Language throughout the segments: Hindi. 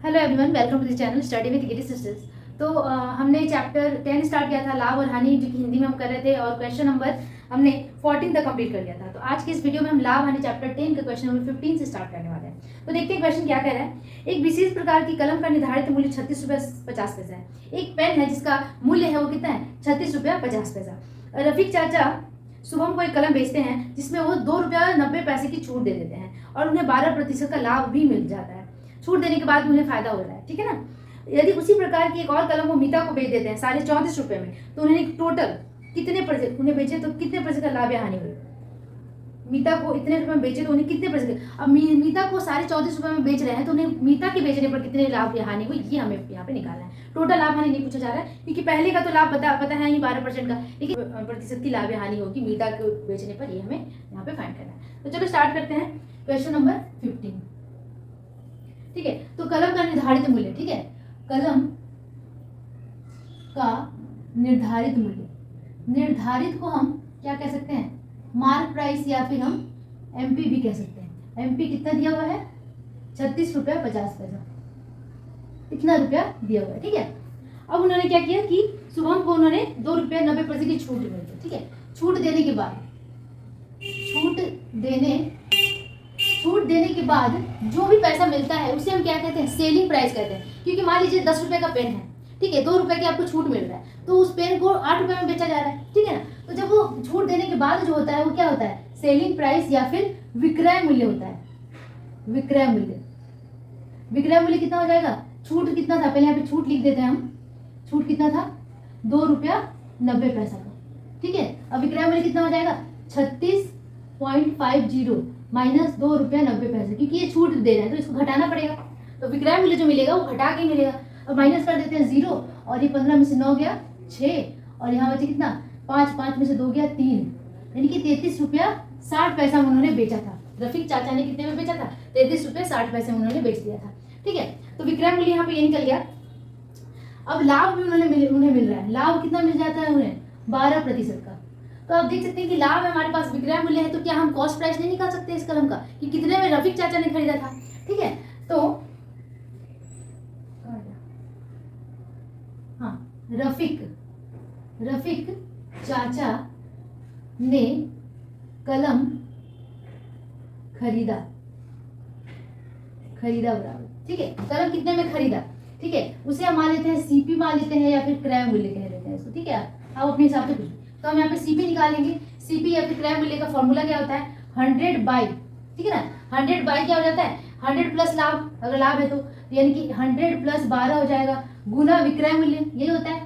Hello everyone, welcome to the channel study with Giri sisters. तो हमने चैप्टर 10 स्टार्ट किया था, लाभ और हानि, जो कि हिंदी में हम कर रहे थे, और क्वेश्चन नंबर हमने 14 तक कंप्लीट कर लिया था। तो आज की इस वीडियो में हम लाभ हानि चैप्टर 10 का क्वेश्चन नंबर 15 से स्टार्ट करने वाले हैं। तो देखते हैं क्वेश्चन क्या कह रहा है। एक विशेष प्रकार की कलम का निर्धारित मूल्य 36 रुपया 50 पैसा है। एक पेन है जिसका मूल्य है वो कितना है, 36 रुपया 50 पैसा। रफीक चाचा शुभम को एक कलम बेचते हैं जिसमें वो 2 रुपया 90 पैसे की छूट दे देते हैं और उन्हें 12% का लाभ भी मिल जाता है। छूट देने के बाद उन्हें फायदा हो रहा है, ठीक है ना। यदि उसी प्रकार की एक और कलम वो मीता को बेच देते हैं 34.5 रुपए में, तो उन्हें टोटल कितने % उन्हें बेचे तो कितने % का लाभ या हानि हुई। मीता को इतने रुपए में बेचे तो उन्हें कितने %। अब मीता को 34.5 रुपए में बेच रहे हैं तो उन्हें मीता के बेचने पर कितने लाभ या हानि हुई, ये हमें यहाँ पे निकालना है। टोटल लाभ हानि नहीं पूछा जा रहा है, क्योंकि पहले का तो लाभ पता है ही 12% का, लेकिन प्रतिशत की लाभ या हानि होगी मीता को बेचने पर, ये हमें यहाँ पे फाइंड करना है। तो चलो स्टार्ट करते हैं क्वेश्चन नंबर 15। ठीक है, तो कलम का निर्धारित मूल्य, ठीक है, कलम का निर्धारित मूल्य, निर्धारित को हम क्या कह सकते हैं, मार्क प्राइस, या फिर हम एमपी भी कह सकते हैं। एमपी कितना दिया हुआ है, 36 रुपया 50 पैसा, इतना रुपया दिया हुआ है। ठीक है, अब उन्होंने क्या किया कि शुभम को उन्होंने 2 रुपया 90 पैसे की छूट दी। ठीक है, छूट देने के बाद जो भी पैसा मिलता है उसे हम क्या कहते हैं, सेलिंग प्राइस कहते हैं। क्योंकि मान लीजिए 10 रुपए का पेन है, ठीक है, 2 रुपए की आपको छूट मिल रहा है, तो उस पेन को 8 रुपए में बेचा जा रहा है, ठीक है ना। तो जब वो छूट देने के बाद जो होता है वो क्या होता है, सेलिंग प्राइस या फिर विक्रय मूल्य होता है। विक्रय मूल्य कितना हो जाएगा, छूट कितना था, पहले यहाँ पे छूट लिख देते हैं हम। छूट कितना था, 2 रुपया 90 पैसा का, ठीक है। अब विक्रय मूल्य कितना हो जाएगा, 36.50 माइनस 2 रुपया 90 पैसे, क्योंकि ये छूट दे रहे हैं तो इसको घटाना पड़ेगा। तो विक्रय मूल्य जो मिलेगा वो घटा के मिलेगा। अब माइनस कर देते हैं 0, और ये 15 में से 9 गया 6, और यहाँ बचे कितना 5, 5 में से 2 गया 3, यानी कि 33 रुपया 60 पैसा उन्होंने बेचा था। रफीक चाचा ने कितने में बेचा था, 33 रुपये 60 पैसे उन्होंने बेच दिया था। ठीक है, तो विक्रय मूल्य यहाँ पे ये निकल गया। अब लाभ भी उन्हें मिल रहा है। लाभ कितना मिल जाता है उन्हें, 12% का। तो आप देख सकते हैं कि लाभ है हमारे पास, विक्रय मूल्य है, तो क्या हम कॉस्ट प्राइस नहीं निकाल सकते इस कलम का कि कितने में रफीक चाचा ने खरीदा था। ठीक है, तो हाँ, रफीक चाचा ने कलम खरीदा बराबर, ठीक है। कलम कितने में खरीदा, ठीक है, उसे हम मान लेते हैं सीपी मान लेते हैं, या फिर क्रय मूल्य कह लेते हैं इसको, ठीक है। आप अपने हिसाब से कुछ, तो हम यहाँ पे सीपी निकालेंगे। सीपी या फिर क्रय मूल्य का फॉर्मूला क्या होता है, 100 बाई, ठीक है ना। 100 बाई क्या हो जाता है, 100 प्लस लाभ, अगर लाभ है तो यानी कि 100 प्लस 12 हो जाएगा, गुना विक्रय मूल्य, यही होता है।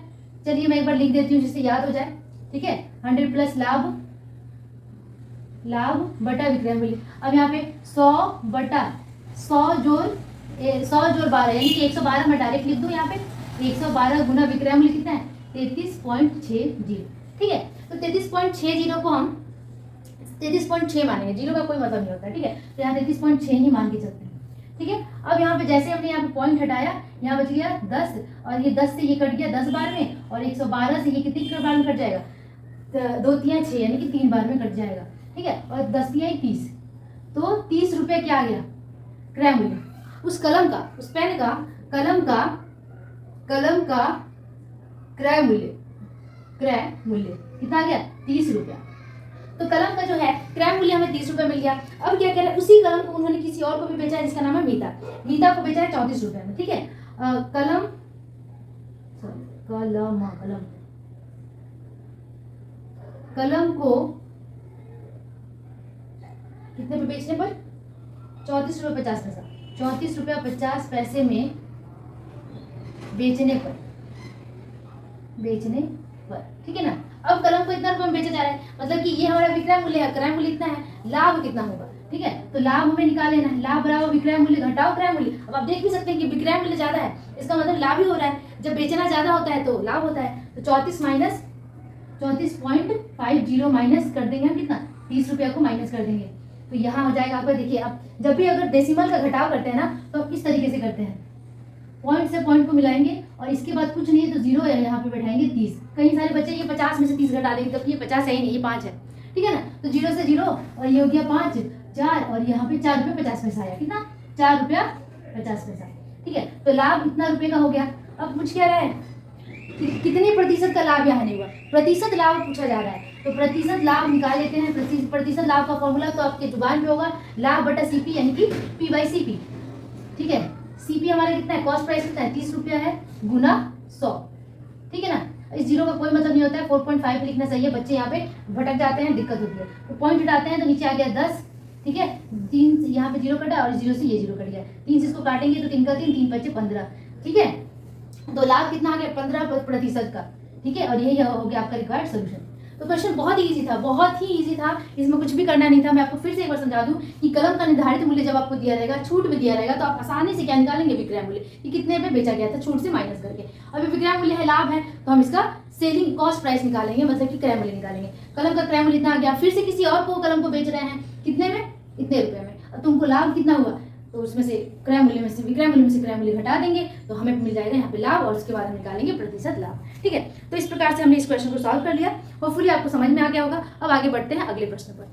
चलिए मैं एक बार लिख देती हूँ जिससे याद हो जाए, ठीक है। 100 प्लस लाभ बटा विक्रय मूल्य। अब यहाँ पे 100 बटा 100 जोड़ 12, यानी कि 112 मैं डायरेक्ट लिख दूँ यहाँ पे। 112 गुना विक्रय मूल्य कितना है, 33.60, ठीक है। तो 33.60 को हम 33.6 मानेंगे, 0 का कोई मतलब नहीं होता है, ठीक है। तो यहाँ 33.6 ही मान के चलते हैं, ठीक है। अब यहाँ पे जैसे हमने यहाँ पे पॉइंट हटाया, यहाँ बच गया 10, और ये 10 से ये कट गया 10 बार में, और 112 से ये कितनी बार में कट जाएगा, 2 3 6, यानी कि 3 बार में कट जाएगा, ठीक है। और 10 3 30, तो 30 रुपये क्या आ गया क्रय मूल्य। उस कलम का, उस पेन का, कलम का क्रय मूल्य कितना आ गया, 30 रुपया। तो कलम का जो है क्रय मूल्य हमें 30 रुपये मिल गया। अब क्या कह रहा है, उसी कलम को उन्होंने किसी और को भी बेचा है जिसका नाम है मीता को बेचा है 34 रुपये में, ठीक है। कलम को कितने पे बेचने पर, 34 रुपये 50 पैसा, 34 रुपया 50 पैसे में बेचने पर, ठीक है ना। अब कलम को इतना रुपये में बेचा जा रहा है, मतलब कि ये हमारा विक्रय मूल्य है, क्रय मूल्य इतना है, लाभ कितना होगा, ठीक है। तो लाभ हमें निकाल लेना है, लाभ बराबर विक्रय मूल्य घटाओ क्रय मूल्य। अब आप देख भी सकते हैं कि विक्रय मूल्य ज्यादा है, इसका मतलब लाभ ही हो रहा है। जब बेचना ज्यादा होता है तो लाभ होता है। तो 34.50 माइनस कर देंगे हम कितना, 30 रुपया को माइनस कर देंगे, तो यहाँ हो जाएगा आपका। देखिए, अब जब भी अगर डेसिमल का घटाव करते हैं ना, तो इस तरीके से करते हैं, पॉइंट से पॉइंट को मिलाएंगे, और इसके बाद कुछ नहीं है तो 0 है, यहाँ पे बैठाएंगे 30। कई सारे बच्चे ये 50 में से 30 घटा देंगे, तब ये 50 है ही नहीं, ये 5 है, ठीक है ना। तो 0 से 0, और ये हो गया 5 4, और यहाँ पे 4 रुपये 50 पैसा आया, कितना, 4 रुपया 50 पैसा। ठीक है, तो लाभ इतना रुपए का हो गया। अब पूछ क्या रहा है कि कितने प्रतिशत का लाभ यहाँ नहीं हुआ, प्रतिशत लाभ पूछा जा रहा है। तो प्रतिशत लाभ निकाल लेते हैं। प्रतिशत लाभ का फॉर्मूला तो आपके जुबान पे होगा, लाभ बटा सीपी यानी कि पी बाई सीपी। ठीक है, सीपी हमारा कितना है, कॉस्ट प्राइस कितना है, 30 रुपया है गुना 100। ठीक है ना, इस जीरो का कोई मतलब नहीं होता है, 4.5 लिखना चाहिए। बच्चे यहाँ पे भटक जाते हैं, दिक्कत होती है। तो पॉइंट हटाते हैं तो नीचे आ गया 10। ठीक है, 3 यहाँ पे जीरो कटा और जीरो से ये जीरो कट गया, 3 से इसको काटेंगे तो 3 का 3, 3 5 15। ठीक है, तो लाभ कितना आ गया, 15% का। ठीक है, और यही हो गया आपका रिक्वायर्ड सोल्यूशन। तो क्वेश्चन बहुत ही इजी था, बहुत ही इजी था, इसमें कुछ भी करना नहीं था। मैं आपको फिर से एक बार समझा दूं कि कलम का निर्धारित मूल्य जब आपको दिया रहेगा, छूट भी दिया रहेगा, तो आप आसानी से क्या निकालेंगे, विक्रय मूल्य, कि कितने पे बेचा गया था छूट से माइनस करके। अभी विक्रय मूल्य है, लाभ है, तो हम इसका सेलिंग कॉस्ट प्राइस निकालेंगे, मतलब कि क्रय मूल्य निकालेंगे। कलम का क्रय मूल्य इतना आ गया, फिर से किसी और को कलम को बेच रहे हैं, कितने में, इतने रुपए में। अब तुमको लाभ कितना हुआ, तो उसमें से क्रय मूल्य में से विक्रय मूल्य में से क्रय मूल्य घटा देंगे तो हमें मिल जाएगा यहाँ पे लाभ, और उसके बाद हम निकालेंगे प्रतिशत लाभ। ठीक है, तो इस प्रकार से हमने इस क्वेश्चन को सॉल्व कर लिया। होपफुली आपको समझ में आ गया होगा। अब आगे बढ़ते हैं अगले प्रश्न पर।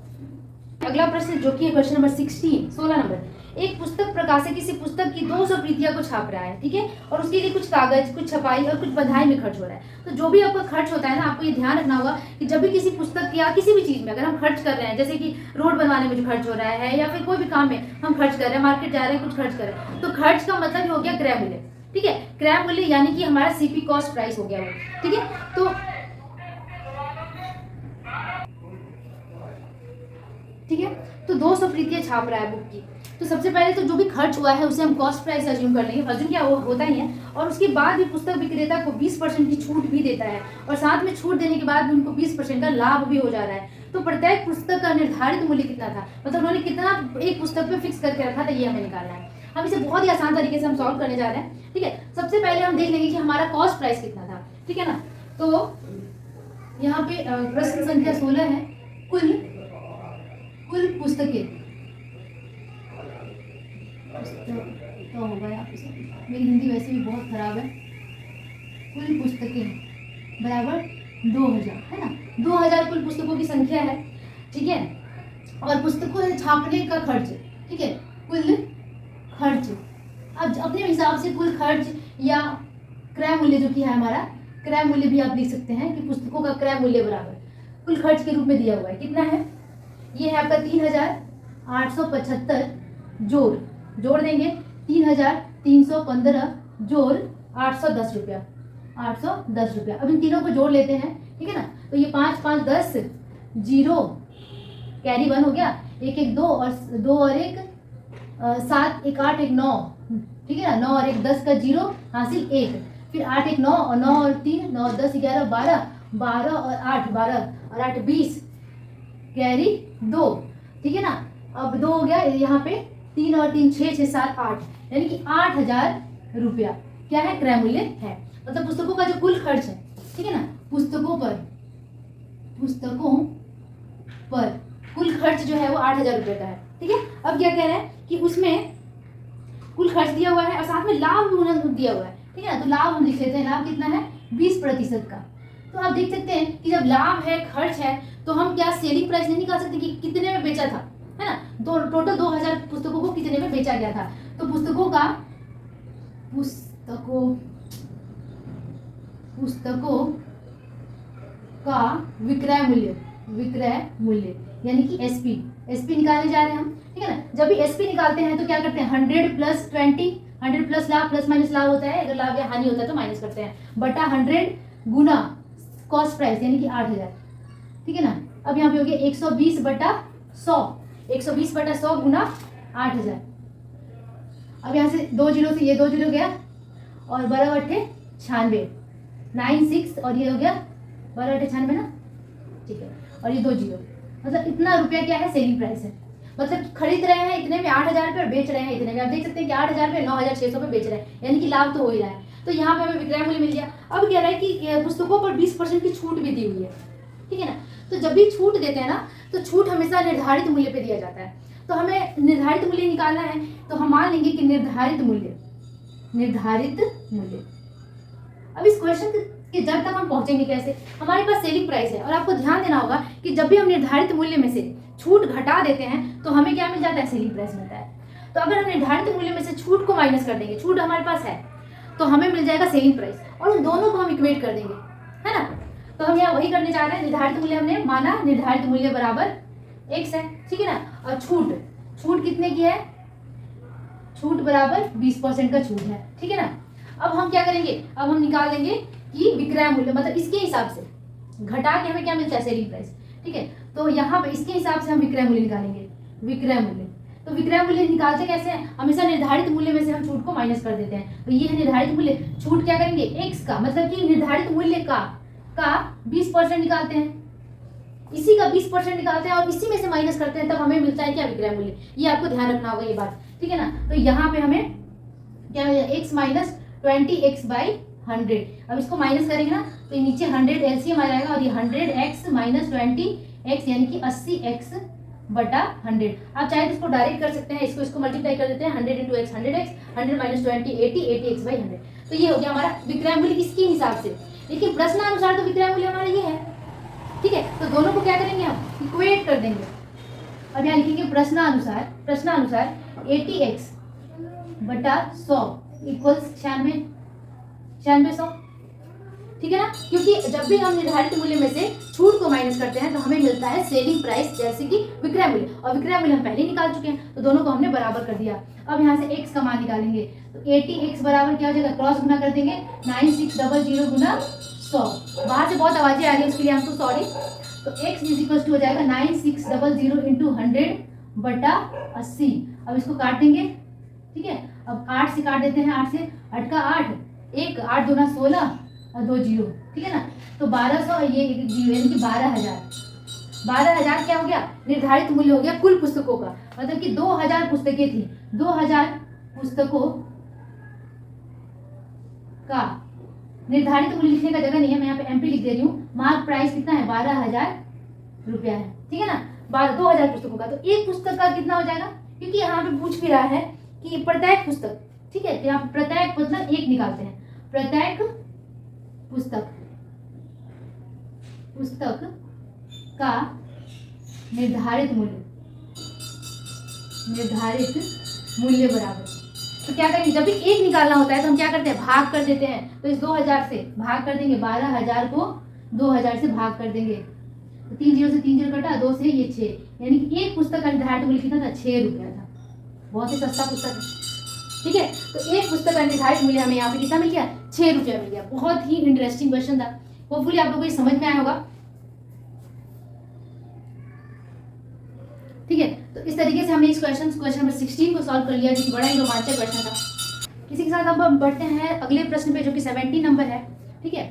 अगला प्रश्न जो कि है क्वेश्चन नंबर 16 नंबर। एक पुस्तक प्रकाशक किसी पुस्तक की 200 प्रतियां को छाप रहा है, ठीक है, और उसके लिए कुछ कागज, कुछ छपाई और कुछ बधाई में खर्च हो रहा है। तो जो भी आपका खर्च होता है ना, आपको ये ध्यान रखना होगा कि जब भी किसी पुस्तक या किसी भी चीज में अगर हम खर्च कर रहे हैं, जैसे कि रोड बनवाने में जो खर्च हो रहा है या फिर कोई भी काम में हम खर्च कर रहे हैं, मार्केट जा रहे हैं कुछ खर्च कर रहे हैं, तो खर्च का मतलब हो गया क्रय मूल्य। ठीक है, क्रय मूल्य यानी कि हमारा सीपी कॉस्ट प्राइस हो गया वो। ठीक है, तो ठीक है, तो 200 प्रतियां छाप रहा है बुक की। तो सबसे पहले तो जो भी खर्च हुआ है उसे हम कॉस्ट प्राइस अज्यूम कर लेंगे, अज्यूम क्या होता ही है। और उसके बाद भी पुस्तक विक्रेता को 20% की छूट भी देता है, और साथ में छूट देने के बाद भी उनको 20% का लाभ भी हो जा रहा है। तो प्रत्येक पुस्तक का निर्धारित मूल्य कितना था, मतलब उन्होंने कितना एक पुस्तक पे फिक्स करके रखा था, ये हमें निकालना है। हम इसे बहुत ही आसान तरीके से हम सॉल्व करने जा रहे हैं। ठीक है, सबसे पहले हम देख लेंगे कि हमारा कॉस्ट प्राइस कितना था। ठीक है ना, तो यहाँ पे प्रश्न संख्या 16 है, कुल पुस्तकें तो होगा यहाँ पे, मेरी हिंदी वैसे भी बहुत खराब है। कुल पुस्तकें बराबर 2000 है ना, 2000 कुल पुस्तकों की संख्या है। ठीक है, और पुस्तकों से छापने का खर्च, ठीक है, कुल खर्च। अब अपने हिसाब से कुल खर्च या क्रय मूल्य जो कि है हमारा, क्रय मूल्य भी आप लिख सकते हैं कि पुस्तकों का क्रय मूल्य बराबर कुल खर्च के रूप में दिया हुआ है। कितना है, ये है आपका 3875 जोड़ देंगे 3315 जोड़ 810 रुपया, 810 रुपया। अब इन तीनों को जोड़ लेते हैं। ठीक है ना, तो ये 5 5 10 जीरो कैरी 1 हो गया, 1 1 2 और 2 और 1 7 1 8 1 9। ठीक है ना, 9 और 1 10 का जीरो हासिल 1, फिर 8 1 9 और 9 और 3 9 10 11 12 12 और 8 12 और 8 20 कैरी 2। ठीक है ना, अब 2 हो गया, यहाँ पे 3 और 3 6 6 7 8, यानी कि 8000 रुपया क्या है, क्रय मूल्य है। मतलब पुस्तकों का जो कुल खर्च है, ठीक है ना, पुस्तकों पर कुल खर्च जो है वो 8000 रुपये का है। ठीक है, अब क्या कह रहा है कि उसमें कुल खर्च दिया हुआ है और साथ में लाभ भी उन्होंने दिया हुआ है। ठीक है ना, तो लाभ हम लिख लेते हैं, लाभ कितना है, 20% का। तो आप देख सकते हैं कि जब लाभ है, खर्च है, तो हम क्या सेलिंग प्राइस नहीं निकाल सकते कि कितने में बेचा था, है ना। टोटल 2000 पुस्तकों को कितने में बेचा गया था, तो पुस्तकों का विक्रय मूल्य यानी कि एसपी निकालने जा रहे हैं हम। ठीक है ना, जब भी एसपी निकालते हैं तो क्या करते हैं, 100 + 20, 100 प्लस लाभ प्लस माइनस लाभ होता है, अगर लाभ या हानि होता है तो माइनस करते हैं, बटा 100 गुना कॉस्ट प्राइस यानी कि 8000। ठीक है ना, अब यहाँ पे हो गया 120 बटा 100, 120 बटा 100 गुना 8000। अब यहाँ से 2 जीरो से ये 2 जीरो गया और 12 8 96 96, और ये हो गया 12 8 96 ना, ठीक है, और ये 2 जीरो, मतलब इतना रुपया क्या है, सेलिंग प्राइस है। मतलब खरीद रहे हैं इतने में 8000 रुपये और बेच रहे हैं इतने में। आप देख सकते हैं कि 8000 रुपये 9600 पे बेच रहे हैं, यानी कि लाभ तो हो ही रहा है। तो यहाँ पे हमें विक्रय मूल्य मिल गया। अब कह रहा है कि पुस्तकों पर 20% की छूट भी दी हुई है। ठीक है ना, तो जब भी छूट देते हैं ना, तो छूट हमेशा निर्धारित मूल्य पे दिया जाता है। तो हमें निर्धारित मूल्य निकालना है, तो हम मान लेंगे कि निर्धारित मूल्य। अब इस क्वेश्चन कि जब तक हम पहुंचेंगे कैसे, हमारे पास सेलिंग प्राइस है, और आपको ध्यान देना होगा कि जब भी हम निर्धारित मूल्य में से छूट घटा देते हैं तो हमें क्या मिल जाता है, सेलिंग प्राइस मिलता है। तो अगर हम निर्धारित मूल्य में से छूट को माइनस कर देंगे, छूट हमारे पास है, तो हमें मिल जाएगा सेलिंग प्राइस, और उन दोनों को हम इक्वेट कर देंगे, है ना। तो हम यहाँ वही करने जा रहे हैं, निर्धारित मूल्य हमने माना निर्धारित मूल्य बराबर x है, ठीक है ना। और छूट कितने की है, छूट बराबर 20% का छूट है, ठीक है ना। अब हम क्या करेंगे, अब हम निकाल लेंगे कि विक्रय मूल्य, मतलब इसके हिसाब से घटा के हमें क्या मिलता है, सेलिंग प्राइस, ठीक है। तो यहाँ पे इसके हिसाब से हम विक्रय मूल्य निकालेंगे, विक्रय मूल्य। तो विक्रय मूल्य निकालते कैसे हैं, हमेशा निर्धारित मूल्य में से हम छूट को माइनस कर देते हैं। तो ये है निर्धारित मूल्य, छूट क्या करेंगे x का, मतलब कि निर्धारित मूल्य का 20% निकालते हैं, इसी का 20% निकालते हैं और इसी में से माइनस करते हैं, तब हमें मिलता है क्या, विक्रय मूल्य। ये आपको ध्यान रखना होगा ये बात, ठीक है ना। तो यहाँ पे हमें क्या मिलेगा, x माइनस 20x/100। अब इसको माइनस करेंगे ना तो नीचे 100 एलसीएम आ जाएगा, और ये 100x माइनस 20x यानी कि 80x बटा 100। आप चाहे तो इसको डायरेक्ट कर सकते हैं, इसको मल्टीप्लाई कर देते हैं, 100 into x 100x, 100 minus 20 80, 80x/100। तो ये हो गया हमारा विक्रय मूल्य इसके हिसाब से। लेकिन प्रश्नानुसार तो विक्रय मूल्य हमारा ये है, ठीक है। तो दोनों को क्या करेंगे, हम इक्वेट कर देंगे। अब यहाँ लिखेंगे प्रश्नानुसार 80x बटा 100 इक्वल्स 9600, ठीक है ना। क्योंकि जब भी हम निर्धारित मूल्य में से छूट को माइनस करते हैं तो हमें मिलता है सेलिंग प्राइस, जैसे कि विक्रय मूल्य, और विक्रय मूल्य हम पहले ही निकाल चुके हैं, तो दोनों को हमने बराबर कर दिया। अब यहाँ से x का मान निकालेंगे, तो 80x बराबर क्या हो जाएगा, क्रॉस गुना कर देंगे, 9600 गुना 100। बाहर से बहुत आवाजें आ रही है, उसके लिए हम तो सॉरी। तो x इज इक्वल टू हो जाएगा 9600 इंटू 100 बटा 80। अब इसको काट देंगे, ठीक है। अब 8 से काट देते हैं, 8 से 8 का 8, 1 8 दूना 16 और 2 0, ठीक है ना। तो 1200, ये 1 0 यानी कि 12,000 क्या हो गया, निर्धारित मूल्य हो गया कुल पुस्तकों का। मतलब कि 2000 पुस्तकें थी, 2000 पुस्तकों का निर्धारित मूल्य लिखने का जगह नहीं है, मैं यहाँ पे एमपी लिख दे रही हूँ। मार्क प्राइस कितना है, 12,000 रुपया है, ठीक है ना। 2000 पुस्तकों का, तो एक पुस्तक का कितना हो जाएगा, क्योंकि यहाँ पे पूछ भी रहा है कि प्रत्येक पुस्तक, ठीक है। तो यहाँ प्रत्येक मतलब एक निकालते हैं, प्रत्येक पुस्तक का निर्धारित मूल्य बराबर। तो क्या करेंगे, जब भी एक निकालना होता है तो हम क्या करते हैं, भाग कर देते हैं। तो इस 2000 से भाग कर देंगे, 12,000 को 2000 से भाग कर देंगे, तो 3 0 से 3 0 कटा, 2 से ये 6, यानी कि एक पुस्तक का निर्धारित मूल्य कितना था, 6 रुपया था। बहुत ही सस्ता पुस्तक है, ठीक है। तो एक पुस्तक का निर्धारित मूल्य हमें यहाँ पे कितना मिल गया, 6 रुपया मिल गया। बहुत ही इंटरेस्टिंग क्वेश्चन था, होपफुली आप लोगों को ये समझ में आया होगा, ठीक है। तो इस तरीके से हमने इस क्वेश्चन नंबर 16 को सॉल्व कर लिया, जो कि बड़ा ही रोमांचक क्वेश्चन था। इसी के साथ अब हम बढ़ते हैं अगले प्रश्न पे, जो कि 17 नंबर है, ठीक है।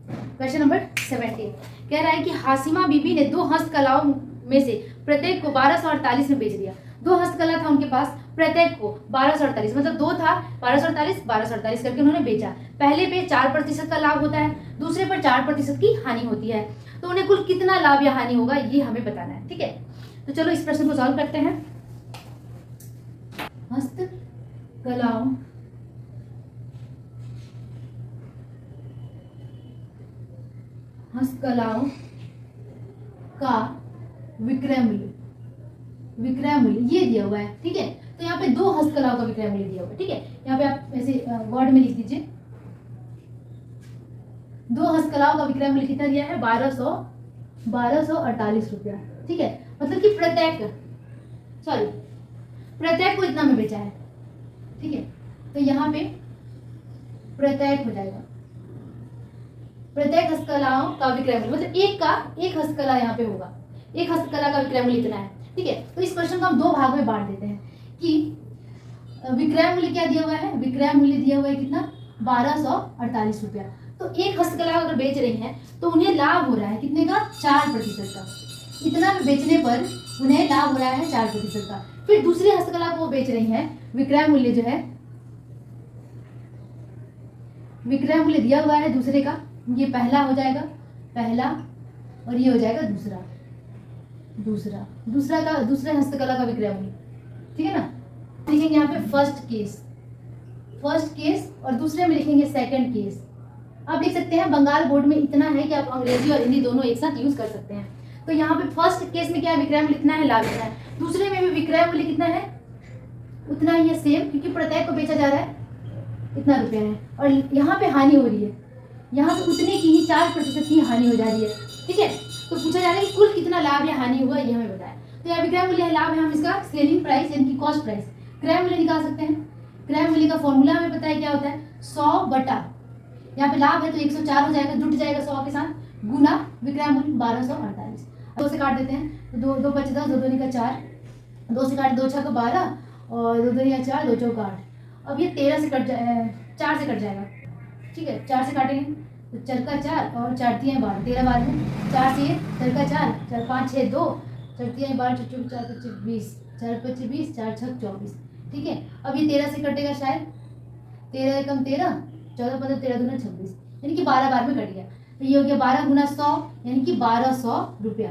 क्वेश्चन नंबर 17 कह रहा है कि हासिमा बीबी ने 2 हस्तकलाओं में से प्रत्येक को 1248 में बेच दिया। 2 हस्तकला था उनके पास, प्रत्येक को 1248, मतलब 2 था, 1248 करके उन्होंने बेचा। पहले पे 4% का लाभ होता है, दूसरे पर 4% की हानि होती है। तो उन्हें कुल कितना लाभ या हानि होगा, ये हमें बताना है, ठीक है। तो चलो इस प्रश्न को सॉल्व करते हैं। हस्तकलाओं का विक्रय मूल्य ये दिया हुआ है, ठीक है। तो यहाँ पे 2 हस्तकलाओं का विक्रय मूल्य दिया हुआ है, ठीक है। यहाँ पे आप ऐसे वर्ड में लिख दीजिए, 2 हस्तकलाओं का विक्रय मूल्य कितना दिया है, 1248 रुपया, ठीक है। मतलब कि प्रत्येक को इतना में बेचा है, ठीक है। तो यहाँ पे प्रत्येक हो जाएगा, प्रत्येक हस्तकलाओं का विक्रय मूल्य, मतलब एक हस्तकला यहाँ पे होगा, एक हस्तकला का विक्रय मूल्य इतना है, ठीक है। तो इस क्वेश्चन को हम 2 भाग में बांट देते हैं कि विक्रय मूल्य क्या दिया हुआ है, विक्रय मूल्य दिया हुआ है कितना, 1248 रुपया। तो एक हस्तकला अगर बेच रही हैं तो उन्हें लाभ हो रहा है कितने का, 4% का। इतना में बेचने पर उन्हें लाभ हो रहा है 4% का। फिर दूसरी हस्तकला को बेच रही हैं, विक्रय मूल्य जो है, विक्रय मूल्य दिया हुआ है दूसरे का, ये पहला हो जाएगा, पहला, और ये हो जाएगा दूसरा हस्तकला का विक्रय मूल्य, ठीक है ना। लिखेंगे यहाँ पे फर्स्ट केस और दूसरे में लिखेंगे सेकंड केस। आप देख सकते हैं बंगाल बोर्ड में इतना है कि आप अंग्रेजी और हिंदी दोनों एक साथ यूज कर सकते हैं। तो यहाँ पे फर्स्ट केस में क्या है, विक्रय मूल्य कितना है, लाभ कितना है। दूसरे में भी विक्रय मूल्य कितना है, उतना ही है सेम, क्योंकि प्रत्येक को बेचा जा रहा है इतना रुपया है, और यहाँ पे हानि हो रही है, यहाँ पे उतने की ही 4% की हानि हो जा रही है। ठीक है, तो पूछा जा रहा है कि कुल कितना लाभ या हानि हुआ, ये हमें बताया। तो यहाँ विक्रय मूल्य है, लाभ है, हम इसका सेलिंग प्राइस यानी कि कॉस्ट प्राइस क्रय मूल्य निकाल सकते हैं। क्रय मूल्य का फॉर्मूला हमें पता है क्या होता है, 100 बटा, यहाँ पे लाभ है तो 104 हो जाएगा, जुट जाएगा 100 के साथ, गुना विक्रय मूल्य 1248। 2 से काट देते हैं तो 2 2 5 10, 2 2 का 4, 2 से काट 2 6 का 12 और 2 2 का 4, 2 4 का 8। अब ये 13 से कट जाए, 4 से कट जाएगा। ठीक है, 4 से काटेंगे तो 4 का 4 और 4 3 12, 13 12 में 4 से 4 का 4, 4 5 6 2, 4 3 12, 4 4 25 20, 4 25 20, 4 6 24। ठीक है, अब ये 13 से कटेगा शायद, 13 कम 13, 14 15 13 दूना 26, यानी कि 12 बार में कट गया। तो ये हो गया 12 गुना 100 यानी कि 1200 रुपया।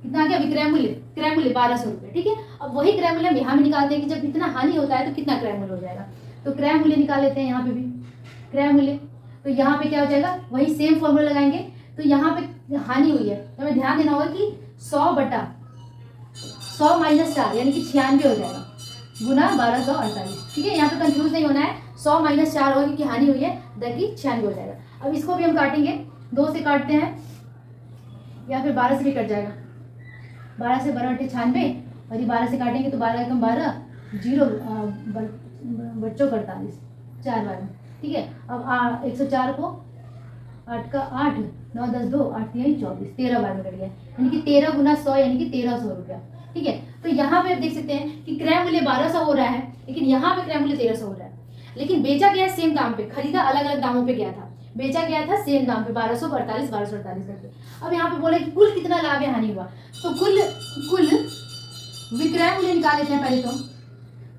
कितना आ गया विक्रय मूल्य, क्रय मूल्य 1200 रुपये। ठीक है, अब वही क्रय मूल्य हम यहाँ भी निकालते हैं कि जब इतना हानि होता है तो कितना क्रय मूल्य हो जाएगा। तो क्रय मूल्य निकाल लेते हैं यहाँ पे भी, क्रय मूल्य। तो यहाँ पे क्या हो जाएगा, वही सेम फॉर्मूला लगाएंगे। तो यहाँ पे हानि हुई है तो हमें ध्यान देना होगा कि 100 बटा 100 माइनस 4 यानी कि 96 हो जाएगा, गुना 1248। ठीक है, यहाँ पे कंफ्यूज नहीं होना है, 100 माइनस 4 होगी कि हानि हुई है, कि 96 हो जाएगा। अब इसको भी हम काटेंगे, 2 से काटते हैं या फिर 12 से भी कट जाएगा, 12 से 12 96, और ये 12 से काटेंगे तो 12 कम 12, 0 बच्चों 48, 4 बार में। ठीक है, अब 104 को 8 का 8, 9 10 2, 8 3 24, 13 बार में कट गया, यानी कि 13 गुना 100 यानी कि 1300 रुपया। ठीक है, तो यहाँ पे आप देख सकते हैं कि क्रय मूल्य 1200 हो रहा है, लेकिन यहाँ पे क्रय मूल्य 1300 हो रहा है, लेकिन बेचा गया सेम दाम पे, खरीदा अलग अलग दामों पे गया था, बेचा गया था सेम दाम पे 1248 करके। अब यहाँ पे बोले कि कुल कितना लाभ या हानि हुआ, तो कुल विक्रय मूल्य निकाल लेते हैं पहले तो,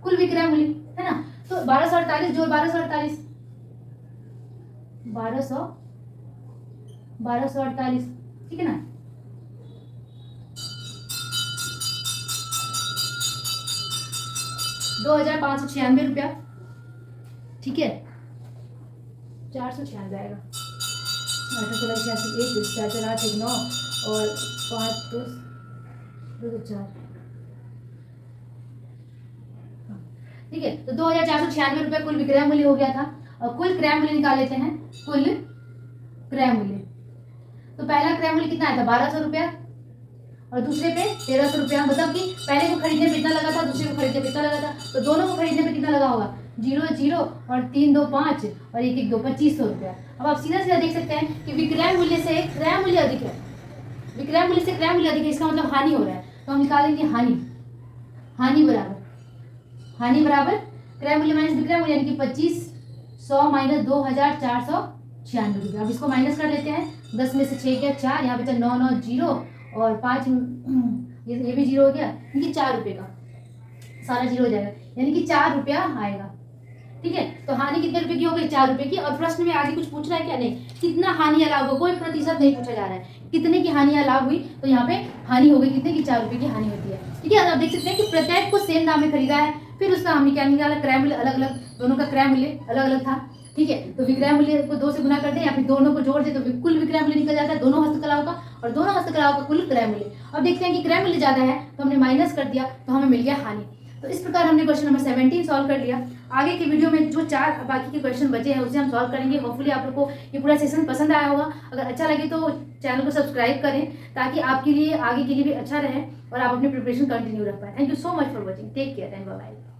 कुल विक्रय मूल्य है ना। तो 1248 जोड़ 1248, 1248, ठीक है ना। ₹2596 ठीक है, 496 आएगा, 8 16 86 1 4 4 8 1 9 और 5 2 2 4। ठीक है, तो 2496 कुल विक्रय मूल्य हो गया था। और कुल क्रय मूल्य निकाल लेते हैं, कुल क्रय मूल्य। तो पहला क्रय मूल्य कितना आया था, 1200 रुपया, और दूसरे पे 1300 रुपया। मतलब कि पहले को खरीदने पे कितना लगा था, दूसरे को खरीदने पे कितना लगा था, तो दोनों को खरीदने पे कितना लगा होगा, 0 0 और 3 2 5 और 1 1 2, 2500 रुपया। अब आप सीधा सीधा देख सकते हैं कि विक्रय मूल्य से क्रय मूल्य अधिक है, विक्रय मूल्य से क्रय मूल्य अधिक है, इसका मतलब हानि हो रहा है। तो हम निकालेंगे हानि, हानि बराबर क्रय मूल्य माइनस विक्रय मूल्य, यानी कि 2500 माइनस 2496 रुपये। अब इसको माइनस कर लेते हैं, 10 में से 6 गया 4, यहाँ पे 9 9 0 और 5 ये भी 0 हो गया, यानी कि 4 रुपये का सारा 0 हो जाएगा, यानी कि 4 रुपया आएगा। ठीक है, तो हानि कितने रुपए की हो गई, 4 रुपए की। और प्रश्न में आगे कुछ पूछ रहा है क्या, नहीं, कितना हानि या लाभ हो, कोई प्रतिशत नहीं पूछा जा रहा है, कितने की हानि या लाभ हुई। तो यहाँ पे हानि हो गई कितने की, 4 रुपए की हानि होती है। ठीक है, आप देख सकते हैं कि प्रत्येक को सेम दाम में खरीदा है, फिर उसका हमने क्या निकाला, क्रय मूल्य अलग अलग, दोनों का क्रय मूल्य अलग अलग था। ठीक है, तो विक्रय मूल्य को 2 से गुना कर दें या फिर दोनों को जोड़ दें तो कुल विक्रय मूल्य निकल जाता है, दोनों हस्तकलाओं का, और दोनों हस्तकलाओं का कुल क्रय मूल्य। अब देखते हैं कि क्रय मूल्य ज्यादा है तो हमने माइनस कर दिया तो हमें मिल गया हानि। तो इस प्रकार हमने क्वेश्चन नंबर 17 सॉल्व कर लिया। आगे के वीडियो में जो 4 बाकी के क्वेश्चन बचे हैं उसे हम सॉल्व करेंगे। होपफुली आप लोग को ये पूरा सेशन पसंद आया होगा। अगर अच्छा लगे तो चैनल को सब्सक्राइब करें ताकि आपके लिए आगे के लिए भी अच्छा रहे और आप अपनी प्रिपरेशन कंटिन्यू रख पाएं। Thank you so much for watching, take care and bye bye.